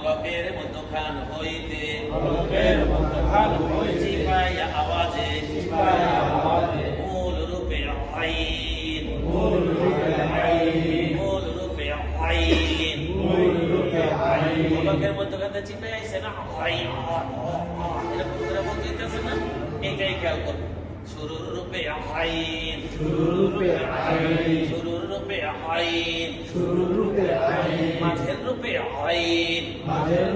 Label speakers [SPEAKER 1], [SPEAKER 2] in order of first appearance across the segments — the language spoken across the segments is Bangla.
[SPEAKER 1] ফলকের মধ্যখান হইতে
[SPEAKER 2] চিপাইয়া আওয়াজে
[SPEAKER 1] মূল রূপে আইন ফলকের মধ্যখান চিপাই আইছে না এরকম করে বলতেছে না, এইটাই খেয়াল করবো। শুরুর রূপে আইন, শুরুর রূপে আইন, মাঝের রূপে আইন, মাঝের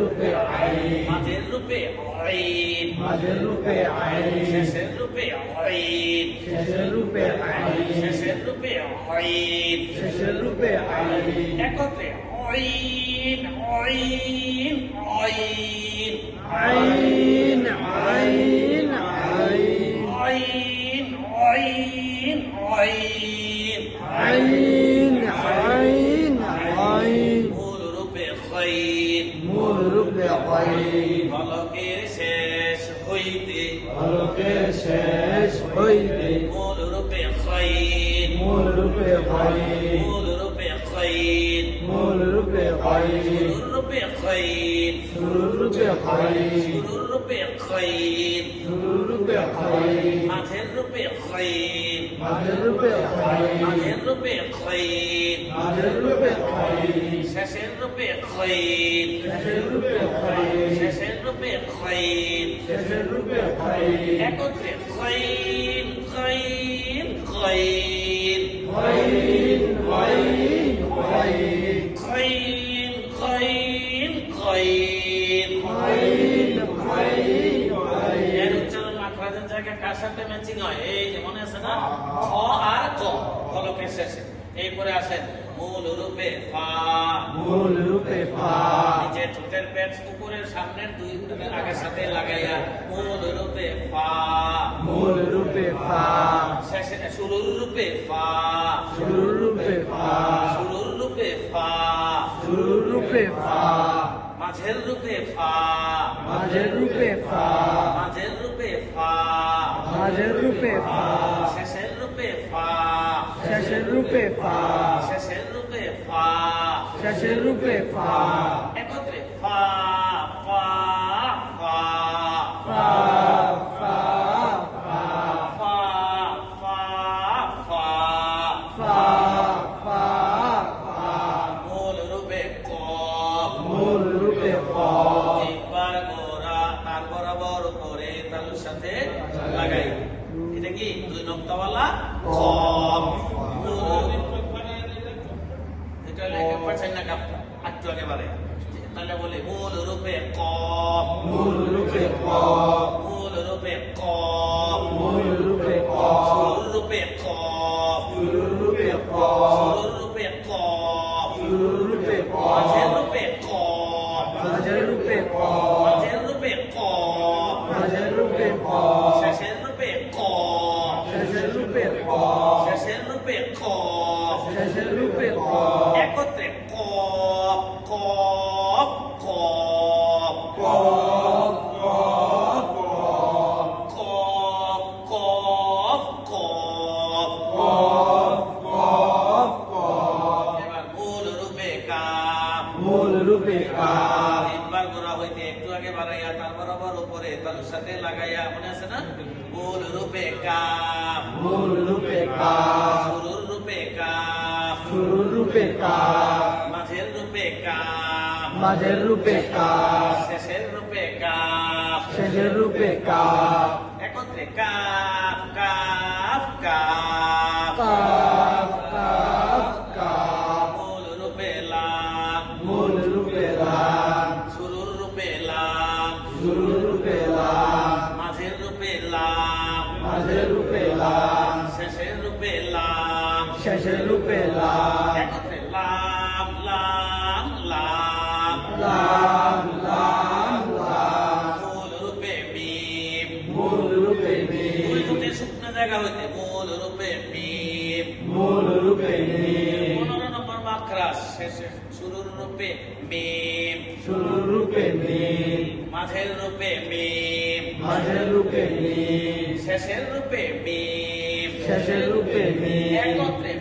[SPEAKER 1] রূপে আইন, শেষের রূপে আইন, শেষের রূপে আইন, একত্রে আইন আইন আইন আইন আইন আইন আইন আইন মূল রূপে খাইন, ফলকের শেষ হইতে মূল রূপে খাইন, মূল রূপে খাইন, শুরুর রূপে খাইন, শুরুর রূপে খাইন, মাঝের রূপে খাইন, মাঝের রূপে খাইন, শেষের রূপে খাইন, শেষের রূপে খাইন, একত্রে খাইন খাইন খাইন খাইন খাইন এর উচ্চারণ মাখরাজের জায়গায় কার সাথে ম্যাচিং হয়? এই যে মনে আছে না, খ আর ক ফলকের শেষে। এরপরে আসেন মূল রূপে ফা, নিচে ঠোঁটের পেট উপরের সামনের দুই আগের সাথে লাগাইয়া মূল রূপে ফা, শেষে শুরুর রূপে ফা, শুরুর রূপে ফা, মাঝের রূপে ফা, শেষের রূপে ফা, শেষের রূপে ফা, একত্রে ফা ফা ফা ফা ফা ফা ফা ফা মূল রূপে কফ, একবার গোরা তার বরাবর করে তালুর সাথে লাগাই। এটা কি দুই নক্তাওয়ালা কফ। এটা লেখা পাচ্ছেন না কাপটা একটু একেবারে, তাহলে বলি মূল রূপে কফ, মূল রূপে কফ, শুরুর রূপে কফ, শুরুর রূপে কফ, মাঝের রূপে কফ, মাঝের রূপে কফ, শেষের রূপে কফ, শেষের রূপে কফ, একত্রে কফ কফ কফ কফ কফ কফ। এবার মূল রূপে কাফ, একবার গোরা হইতে একটু আগে বাড়াইয়া তার বরাবর উপরে তালুর সাথে লাগাইয়া, মনে আছে না? মূল রূপে কাফ, শুরুর রূপে কাফ, মাঝের রূপে কাফ, শেষের রূপে কাফ, একত্রে কাফ কাফ কাফ, মূল রূপে লাম, শুরুর রূপে লাম, মাঝের রূপে লাম, শেষের রূপে লাম, একত্রে লাম লাম লাম, মূল রূপে মিম, দুই দুটি শুকনো জায়গা হইতে মূল রূপে মিম, 15 নম্বর মাখরাজ শেষে শুরুর রূপে মিম, মাঝের রূপে মিম, শেষের রূপে মিম, একত্রে